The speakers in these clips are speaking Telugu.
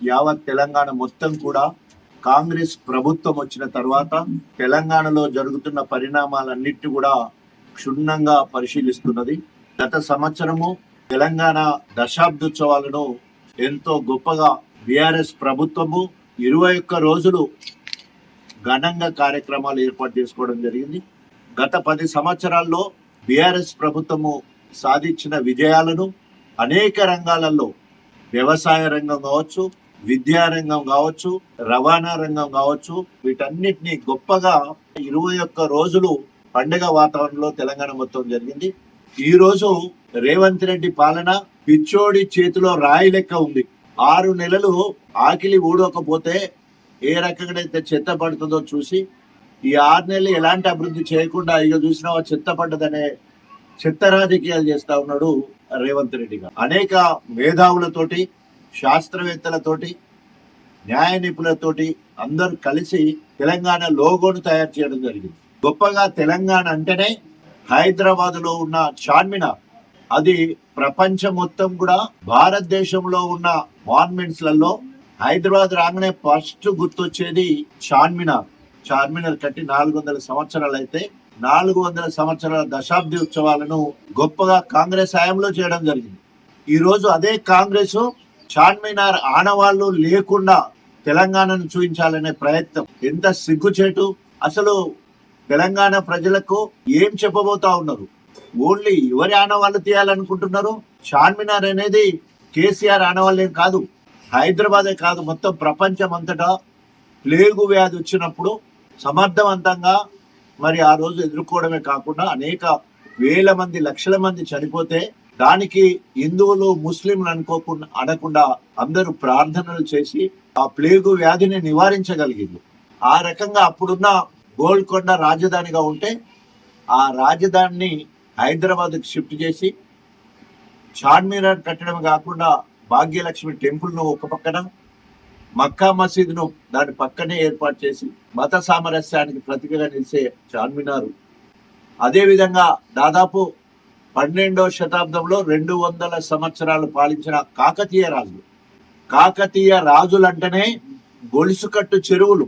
యావత్ తెలంగాణ మొత్తం కూడా కాంగ్రెస్ ప్రభుత్వం వచ్చిన తర్వాత తెలంగాణలో జరుగుతున్న పరిణామాలన్నిటి కూడా క్షుణ్ణంగా పరిశీలిస్తున్నది. గత సంవత్సరము తెలంగాణ దశాబ్దోత్సవాలను ఎంతో గొప్పగా బీఆర్ఎస్ ప్రభుత్వము 21 రోజులు ఘనంగా కార్యక్రమాలు ఏర్పాటు చేసుకోవడం జరిగింది. గత 10 సంవత్సరాల్లో బీఆర్ఎస్ ప్రభుత్వము సాధించిన విజయాలను అనేక రంగాలలో, వ్యవసాయ రంగం కావచ్చు, విద్యా రంగం కావచ్చు, రవాణా రంగం కావచ్చు, వీటన్నిటిని గొప్పగా 21 రోజులు పండుగ వాతావరణంలో తెలంగాణ మొత్తం జరిగింది. ఈ రోజు రేవంత్ రెడ్డి పాలన పిచ్చోడి చేతిలో రాయి లెక్క ఉంది. 6 నెలలు ఆకిలి ఊడకపోతే ఏ రకంగానైతే చెత్త పడుతుందో చూసి ఈ 6 నెలలు ఎలాంటి అభివృద్ధి చేయకుండా ఇక చూసినా చెత్త పడ్డదనే చెత్త రాజకీయాలు చేస్తా ఉన్నాడు రేవంత్ రెడ్డి గారు. అనేక మేధావులతోటి, శాస్త్రవేత్తలతోటి, న్యాయ నిపుణులతోటి అందరూ కలిసి తెలంగాణ లోగోను తయారు చేయడం జరిగింది. గొప్పగా తెలంగాణ అంటేనే హైదరాబాద్ లో ఉన్న చార్మినార్, అది ప్రపంచం మొత్తం కూడా భారతదేశంలో ఉన్న మాన్యుమెంట్స్ లలో హైదరాబాద్ రాగానే ఫస్ట్ గుర్తొచ్చేది చార్మినార్. చార్మినార్ కట్టి 400 సంవత్సరాలు అయితే 400 సంవత్సరాల దశాబ్ది ఉత్సవాలను గొప్పగా కాంగ్రెస్ హయాంలో చేయడం జరిగింది. ఈ రోజు అదే కాంగ్రెస్ చార్మినార్ ఆనవాళ్లు లేకుండా తెలంగాణను చూపించాలనే ప్రయత్నం ఎంత సిగ్గుచేటు. అసలు తెలంగాణ ప్రజలకు ఏం చెప్పబోతా ఉన్నారు? ఓన్లీ ఎవరి ఆనవాళ్ళు తీయాలనుకుంటున్నారు? చార్మినార్ అనేది కేసీఆర్ ఆనవాళ్ళేం కాదు, హైదరాబాదే కాదు, మొత్తం ప్రపంచం అంతటా ప్లేగు వ్యాధి వచ్చినప్పుడు సమర్థవంతంగా మరి ఆ రోజు ఎదుర్కోవడమే కాకుండా అనేక వేల మంది, లక్షల మంది చనిపోతే దానికి హిందువులు, ముస్లింలు అనకుండా అందరూ ప్రార్థనలు చేసి ఆ ప్లేగు వ్యాధిని నివారించగలిగింది. ఆ రకంగా అప్పుడున్న గోల్కొండ రాజధానిగా ఉంటే ఆ రాజధానిని హైదరాబాద్కి షిఫ్ట్ చేసి చార్మినార్ కట్టడం కాకుండా భాగ్యలక్ష్మి టెంపుల్ను ఒక పక్కన, మక్కా మసీదును దాని పక్కనే ఏర్పాటు చేసి మత సామరస్యానికి ప్రతీకగా నిలిచే చార్మినారు. అదేవిధంగా దాదాపు 12వ శతాబ్దంలో 200 సంవత్సరాలు పాలించిన కాకతీయ రాజులంటేనే గొలుసుకట్టు చెరువులు,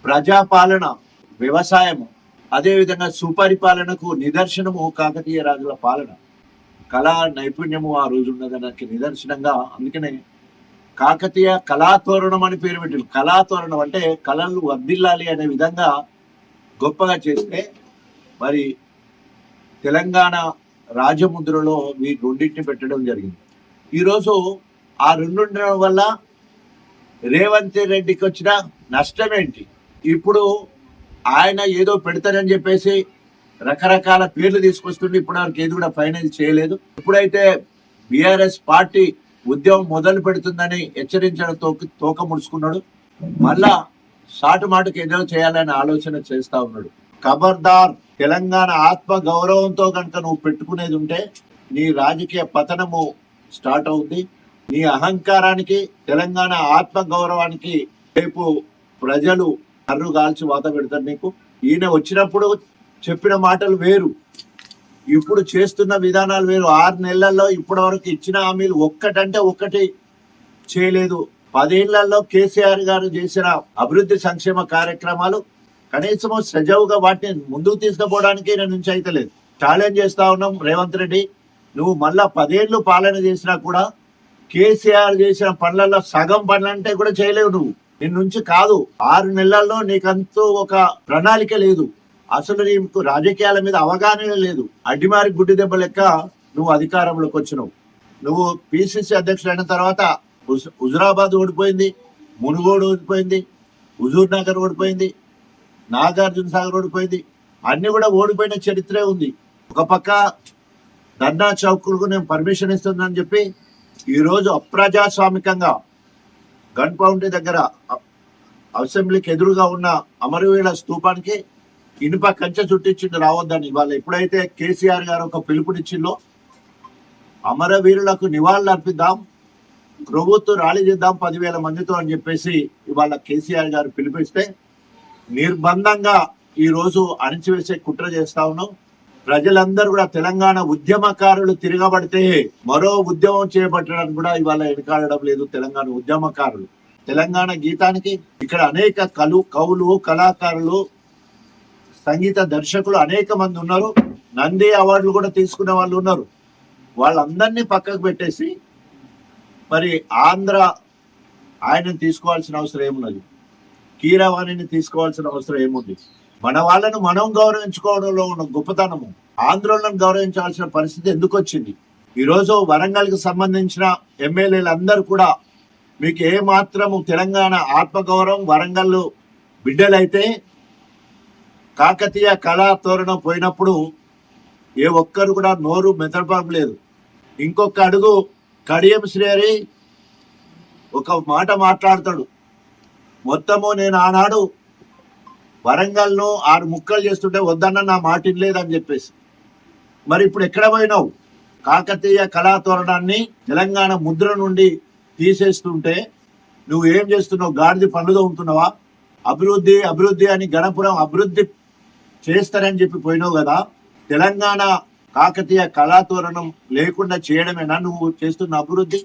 ప్రజాపాలన, వ్యవసాయము, అదేవిధంగా సుపరిపాలనకు నిదర్శనము కాకతీయ రాజుల పాలన. కళా నైపుణ్యము ఆ రోజు ఉన్నదానికి నిదర్శనంగా అందుకనే కాకతీయ కళాతోరణం అని పేరు పెట్టారు. కళాతోరణం అంటే కళలు వర్ధిల్లాలి అనే విధంగా గొప్పగా చేస్తే మరి తెలంగాణ రాజముద్రలో ఈ రెండింటిని పెట్టడం జరిగింది. ఈరోజు ఆ రెండుండడం వల్ల రేవంత్ రెడ్డికి వచ్చిన నష్టం ఏంటి? ఇప్పుడు ఆయన ఏదో పెడతారని చెప్పేసి రకరకాల పేర్లు తీసుకొస్తుంటే ఇప్పటివరకు ఏది కూడా ఫైనల్ చేయలేదు. ఎప్పుడైతే బీఆర్ఎస్ పార్టీ ఉద్యమం మొదలు పెడుతుందని హెచ్చరించడం తోక ముడుచుకున్నాడు, మళ్ళా సాటు మాటకు ఏదో చేయాలని ఆలోచన చేస్తా ఉన్నాడు. ఖబర్దార్, తెలంగాణ ఆత్మ గౌరవంతో కనుక నువ్వు పెట్టుకునేది ఉంటే నీ రాజకీయ పతనము స్టార్ట్ అవుతుంది. నీ అహంకారానికి, తెలంగాణ ఆత్మ గౌరవానికి రేపు ప్రజలు కర్రు కాల్చి వాత పెడతారు నీకు. ఈయన వచ్చినప్పుడు చెప్పిన మాటలు వేరు, ఇప్పుడు చేస్తున్న విధానాలు వేరు. 6 నెలల్లో ఇప్పటి వరకు ఇచ్చిన హామీలు ఒక్కటంటే ఒక్కటి చేయలేదు. 10 ఏళ్లలో కేసీఆర్ గారు చేసిన అభివృద్ధి సంక్షేమ కార్యక్రమాలు కనీసం సజావుగా వాటిని ముందుకు తీసుకుపోవడానికి నేను నుంచి అయితే లేదు. ఛాలెంజ్ చేస్తా ఉన్నాం, రేవంత్ రెడ్డి నువ్వు మళ్ళా 10 ఏళ్ళు పాలన చేసినా కూడా కేసీఆర్ చేసిన పనులలో సగం పనులంటే కూడా చేయలేవు. నువ్వు నిన్న నుంచి కాదు, 6 నెలల్లో నీకంతూ ఒక ప్రణాళిక లేదు. అసలు నీకు రాజకీయాల మీద అవగాహన లేదు. అడ్డిమారి గుడ్డి దెబ్బ లెక్క నువ్వు అధికారంలోకి వచ్చినావు. నువ్వు పిసిసి అధ్యక్షుడు అయిన తర్వాత హుజురాబాద్ ఓడిపోయింది, మునుగోడు ఓడిపోయింది, హుజూర్ నగర్ ఓడిపోయింది, నాగార్జున సాగర్ ఓడిపోయింది. అన్ని కూడా ఓడిపోయిన చరిత్రే ఉంది. ఒక పక్క ధర్నా చౌకులకు నేను పర్మిషన్ ఇస్తుందని చెప్పి ఈరోజు అప్రజాస్వామికంగా గన్ పౌంటీ దగ్గర అసెంబ్లీకి ఎదురుగా ఉన్న అమరవీరుల స్తూపానికి ఇనుప కంచె చుట్టించిండు రావద్దని. ఇవాళ ఎప్పుడైతే కేసీఆర్ గారు ఒక పిలుపునిచ్చిందో అమరవీరులకు నివాళులు అర్పిద్దాం, ప్రభుత్వం ర్యాలీ చేద్దాం 10,000 మందితో అని చెప్పేసి ఇవాళ కేసీఆర్ గారు పిలిపిస్తే నిర్బంధంగా ఈ రోజు అణిచివేసే కుట్ర చేస్తా ఉన్నాం. ప్రజలందరూ కూడా తెలంగాణ ఉద్యమకారులు తిరగబడితే మరో ఉద్యమం చేపట్టడానికి కూడా ఇవాళ వెనకాడడం లేదు తెలంగాణ ఉద్యమకారులు. తెలంగాణ గీతానికి ఇక్కడ అనేక కవులు కళాకారులు సంగీత దర్శకులు అనేక మంది ఉన్నారు. నంది అవార్డులు కూడా తీసుకునే వాళ్ళు ఉన్నారు. వాళ్ళందరినీ పక్కకు పెట్టేసి మరి ఆంధ్ర ఆయనను తీసుకోవాల్సిన అవసరం ఏమున్నది, కీరవాణిని తీసుకోవాల్సిన అవసరం ఏముంది? మన వాళ్ళను మనం గౌరవించుకోవడంలో ఉన్న గొప్పతనము ఆంధ్రోళనను గౌరవించాల్సిన పరిస్థితి ఎందుకు వచ్చింది? ఈరోజు వరంగల్కి సంబంధించిన ఎమ్మెల్యేలందరూ కూడా మీకు ఏ మాత్రము తెలంగాణ ఆత్మగౌరవం, వరంగల్ బిడ్డలైతే కాకతీయ కళా తోరణం పోయినప్పుడు ఏ ఒక్కరు కూడా నోరు మెదపడం లేదు. ఇంకొక అడుగు కడియం శ్రీహరి ఒక మాట మాట్లాడతాడు, మొత్తము నేను ఆనాడు వరంగల్ను 6 ముక్కలు చేస్తుంటే వద్దన్న నా మాట లేదని చెప్పేసి. మరి ఇప్పుడు ఎక్కడ పోయినావు? కాకతీయ కళా తోరణాన్ని తెలంగాణ ముద్ర నుండి తీసేస్తుంటే నువ్వు ఏం చేస్తున్నావు? గాడిది పండుగ ఉంటున్నావా? అభివృద్ధి అభివృద్ధి అని గణపురం అభివృద్ధి చేస్తారని చెప్పి పోయినావు కదా. తెలంగాణ కాకతీయ కళా తోరణం లేకుండా చేయడమేనా నువ్వు చేస్తున్న అభివృద్ధి?